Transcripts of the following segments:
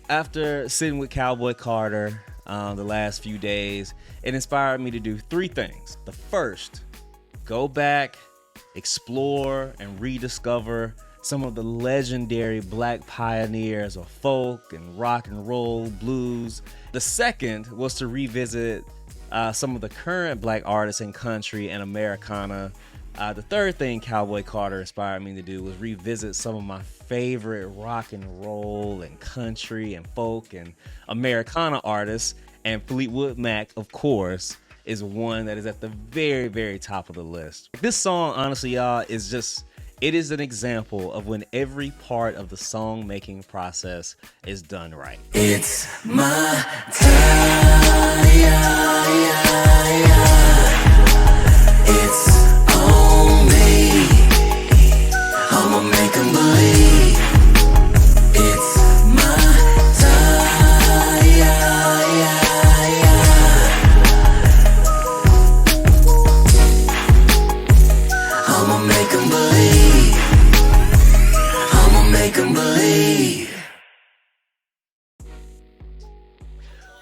After sitting with Cowboy Carter the last few days, it inspired me to do three things. The first, go back, explore, and rediscover some of the legendary black pioneers of folk and rock and roll, blues. The second was to revisit some of the current black artists in country and Americana. The third thing Cowboy Carter inspired me to do was revisit some of my favorite rock and roll and country and folk and Americana artists. And Fleetwood Mac, of course, is one that is at the very, very top of the list. This song, honestly, y'all, it is an example of when every part of the song making process is done right. It's my time. It's on me. I'ma make 'em believe. It's my time. I'ma make 'em believe. I'ma make 'em believe.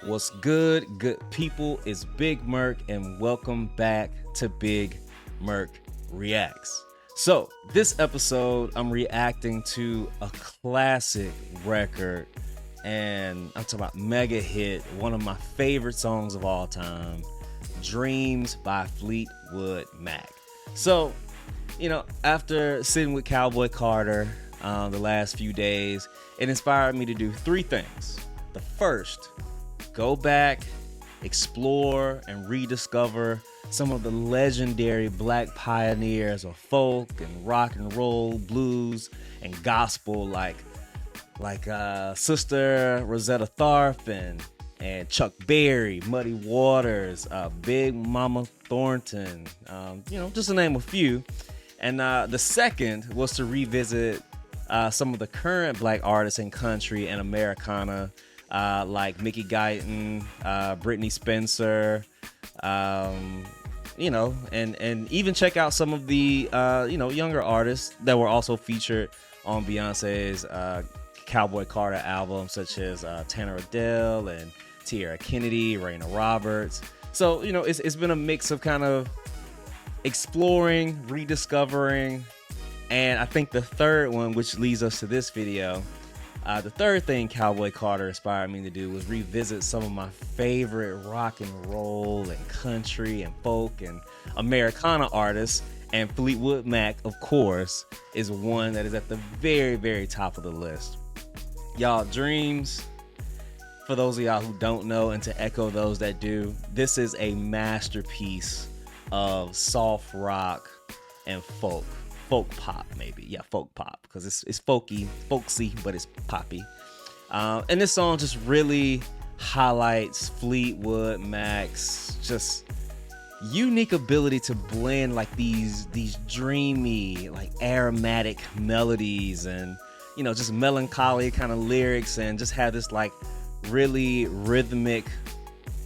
What's good people? It's Big Merc, and welcome back to Big Merc Reacts. So this episode, I'm reacting to a classic record, and I'm talking about mega hit, one of my favorite songs of all time, Dreams by Fleetwood Mac. So, after sitting with Cowboy Carter the last few days, it inspired me to do three things. The first, go back, explore, and rediscover some of the legendary black pioneers of folk and rock and roll, blues, and gospel, like Sister Rosetta Tharpe and Chuck Berry, Muddy Waters, Big Mama Thornton, just to name a few. And the second was to revisit some of the current black artists in country and Americana, like Mickey Guyton, Brittany Spencer, and even check out some of the younger artists that were also featured on Beyonce's Cowboy Carter album, such as Addell and Tierra Kennedy, Raina Roberts. So it's been a mix of kind of exploring, rediscovering, and I think the third one, which leads us to this video. The third thing Cowboy Carter inspired me to do was revisit some of my favorite rock and roll and country and folk and Americana artists. And Fleetwood Mac, of course, is one that is at the very, very top of the list. Y'all, Dreams, for those of y'all who don't know, and to echo those that do, this is a masterpiece of soft rock and folk pop, maybe. Yeah, folk pop, because it's folksy, but it's poppy. And this song just really highlights Fleetwood Mac's just unique ability to blend like these dreamy, like aromatic melodies and just melancholy kind of lyrics, and just have this like really rhythmic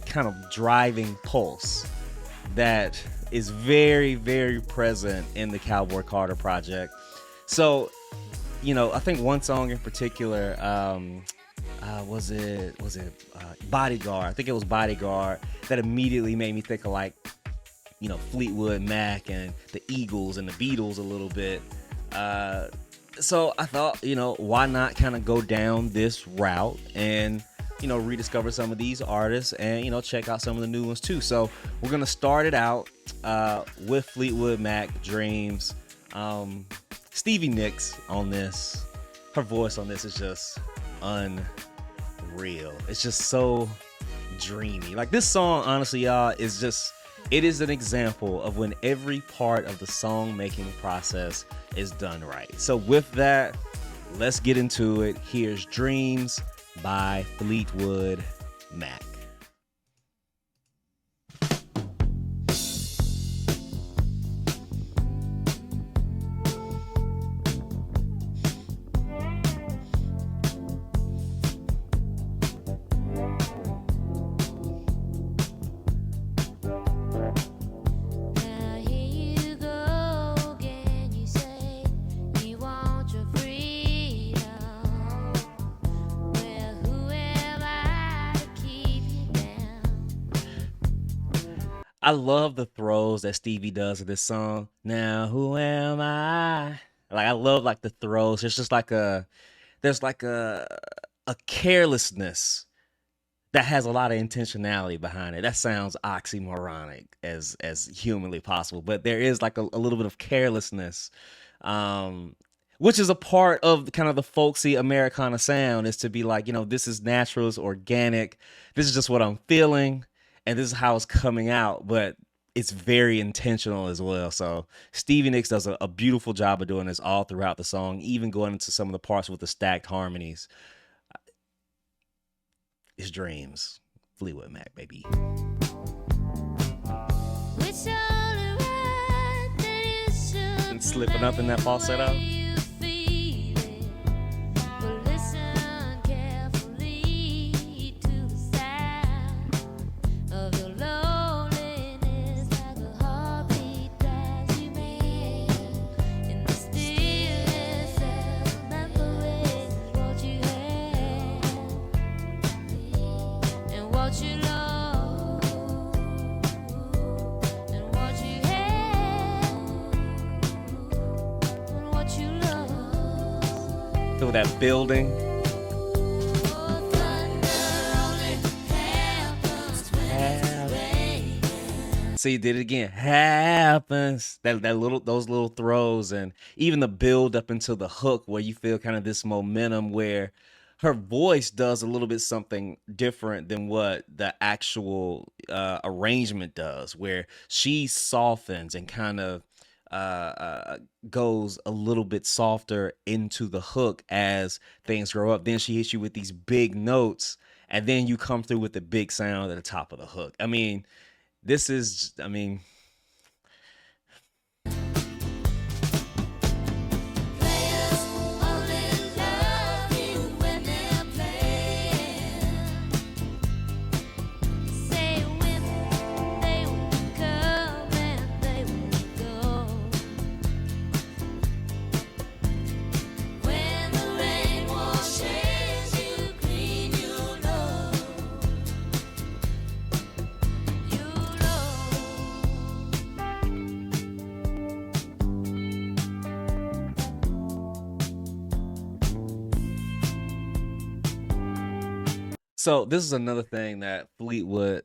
kind of driving pulse that is very, very present in the Cowboy Carter project. So, I think one song in particular, was it Bodyguard? I think it was Bodyguard that immediately made me think of like, Fleetwood Mac and the Eagles and the Beatles a little bit. So I thought, why not kind of go down this route and rediscover some of these artists and check out some of the new ones too. So we're gonna start it out with Fleetwood Mac, Dreams. Stevie Nicks on this, her voice on this is just unreal. It's just so dreamy. Like, this song, honestly, y'all, it is an example of when every part of the song making process is done right. So with that, let's get into it. Here's Dreams by Fleetwood Mac. Well, I love the throws that Stevie does in this song. Now who am I? Like I love like the throws. It's just like there's like a carelessness that has a lot of intentionality behind it. That sounds oxymoronic as humanly possible, but there is like a little bit of carelessness, um, which is a part of kind of the folksy Americana sound. Is to be like, this is natural, it's organic. This is just what I'm feeling, and this is how it's coming out. But it's very intentional as well. So Stevie Nicks does a beautiful job of doing this all throughout the song, even going into some of the parts with the stacked harmonies. It's Dreams. Fleetwood Mac, baby. And slipping up in that falsetto. Feel that building. See, did it again. Happens. Those little throws, and even the build up into the hook where you feel kind of this momentum where her voice does a little bit something different than what the actual arrangement does, where she softens and kind of goes a little bit softer into the hook as things grow up. Then she hits you with these big notes, and then you come through with the big sound at the top of the hook. I mean, this is, I mean, so this is another thing that Fleetwood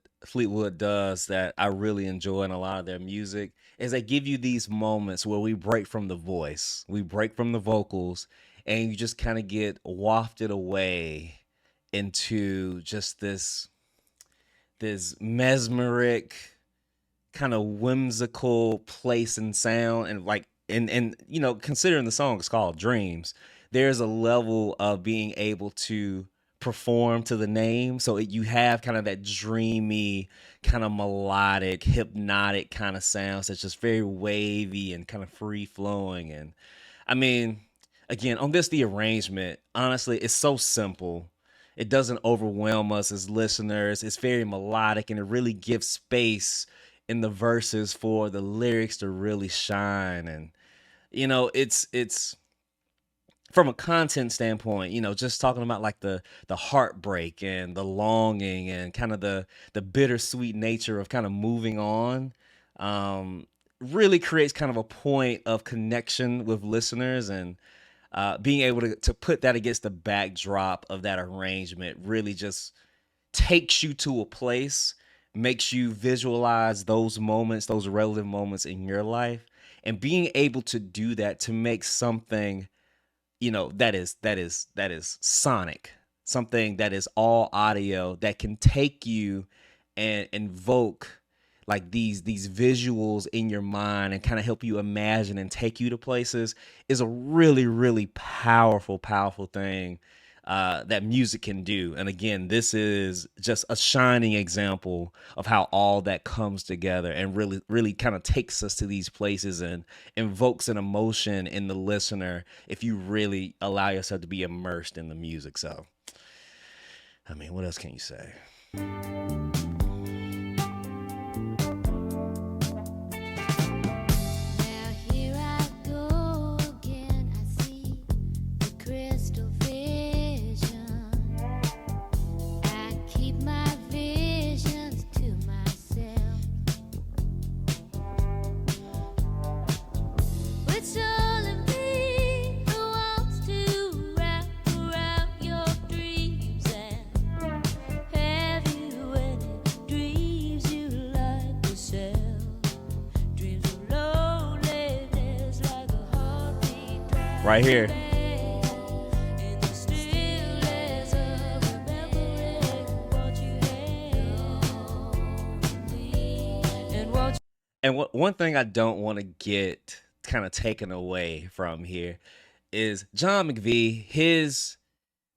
does that I really enjoy in a lot of their music is they give you these moments where we break from the voice, we break from the vocals, and you just kind of get wafted away into just this mesmeric kind of whimsical place and sound, and like and considering the song is called Dreams, there's a level of being able to perform to the name. So you have kind of that dreamy, kind of melodic, hypnotic kind of sounds that's just very wavy and kind of free flowing. And I mean, again, on this, the arrangement, honestly, it's so simple. It doesn't overwhelm us as listeners. It's very melodic, and it really gives space in the verses for the lyrics to really shine. And it's from a content standpoint, just talking about like the heartbreak and the longing and kind of the bittersweet nature of kind of moving on, really creates kind of a point of connection with listeners. And being able to put that against the backdrop of that arrangement really just takes you to a place, makes you visualize those moments, those relative moments in your life, and being able to do that to make something that is sonic, something that is all audio, that can take you and invoke like these visuals in your mind and kind of help you imagine and take you to places, is a really, really powerful thing that music can do. And again, this is just a shining example of how all that comes together and really, really kind of takes us to these places and invokes an emotion in the listener if you really allow yourself to be immersed in the music. So, I mean, what else can you say? right here. And one thing I don't want to get kind of taken away from here is John McVie,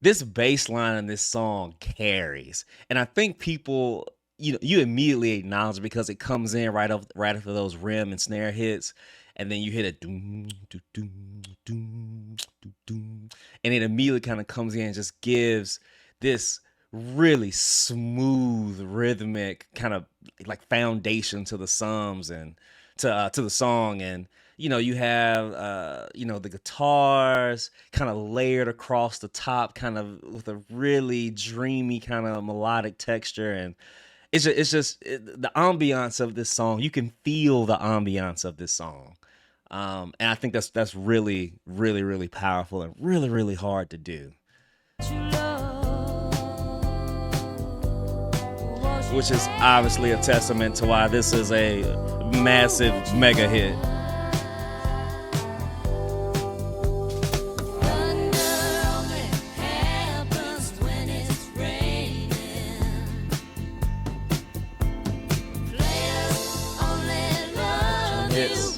this bass line in this song carries. And I think people, you immediately acknowledge it because it comes in right after those rim and snare hits, and then you hit a doom, doom, doom, doom, doom, doom, and it immediately kind of comes in and just gives this really smooth rhythmic kind of like foundation to the Psalms and to the song. And you have the guitars kind of layered across the top, kind of with a really dreamy kind of melodic texture. And the ambiance of this song, you can feel the ambiance of this song. And I think that's really, really, really powerful and really, really hard to do. Which is obviously a testament to why this is a massive mega hit. Hits.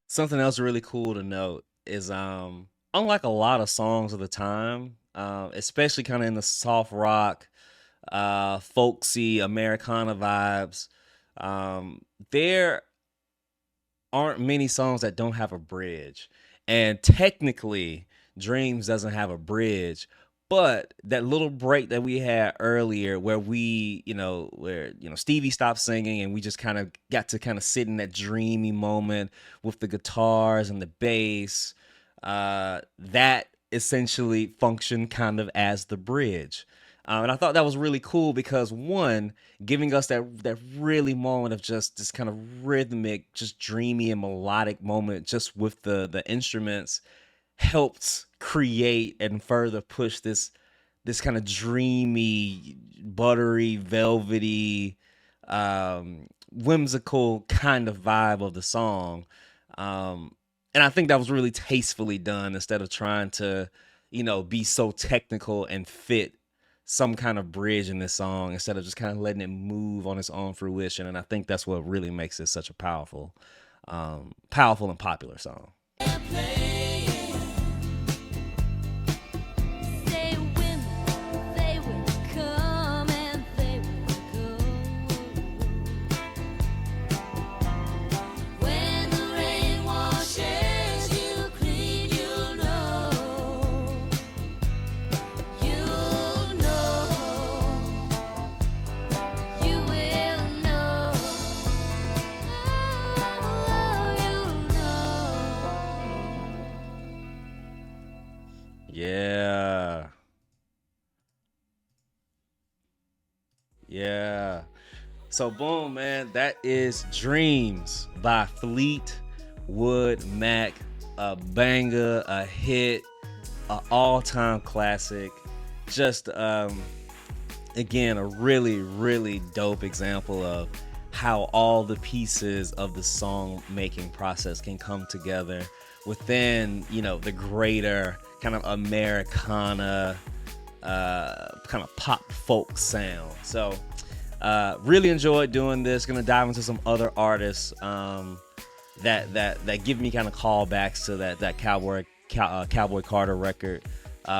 Something else really cool to note is unlike a lot of songs of the time, especially kind of in the soft rock, folksy Americana vibes, there aren't many songs that don't have a bridge. And technically, Dreams doesn't have a bridge, but that little break that we had earlier where Stevie stopped singing and we just kind of got to kind of sit in that dreamy moment with the guitars and the bass, that essentially functioned kind of as the bridge. And I thought that was really cool because, one, giving us that really moment of just this kind of rhythmic, just dreamy and melodic moment just with the instruments helped create and further push this kind of dreamy, buttery, velvety, whimsical kind of vibe of the song. And I think that was really tastefully done instead of trying to, be so technical and fit some kind of bridge in this song instead of just kind of letting it move on its own fruition. And I think that's what really makes it such a powerful and popular song. Yeah. So boom, man, that is Dreams by Fleetwood Mac. A banger, a hit, an all-time classic. Just again, a really, really dope example of how all the pieces of the song making process can come together within, the greater kind of Americana kind of pop folk sound. So really enjoyed doing this. Gonna dive into some other artists that give me kind of callbacks to that Cowboy Carter record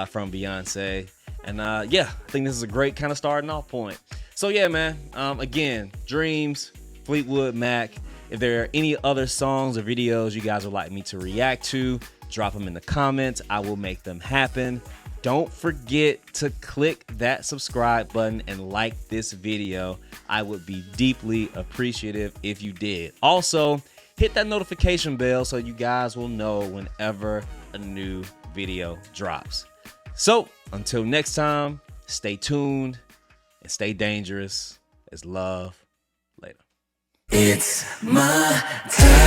from Beyonce. And I think this is a great kind of starting off point. So yeah, man, again, Dreams, Fleetwood Mac. If there are any other songs or videos you guys would like me to react to, drop them in the comments. I will make them happen. Don't forget to click that subscribe button and like this video. I would be deeply appreciative if you did. Also, hit that notification bell so you guys will know whenever a new video drops. So until next time, stay tuned and stay dangerous. It's love. Later. It's my time.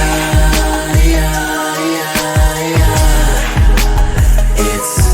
It's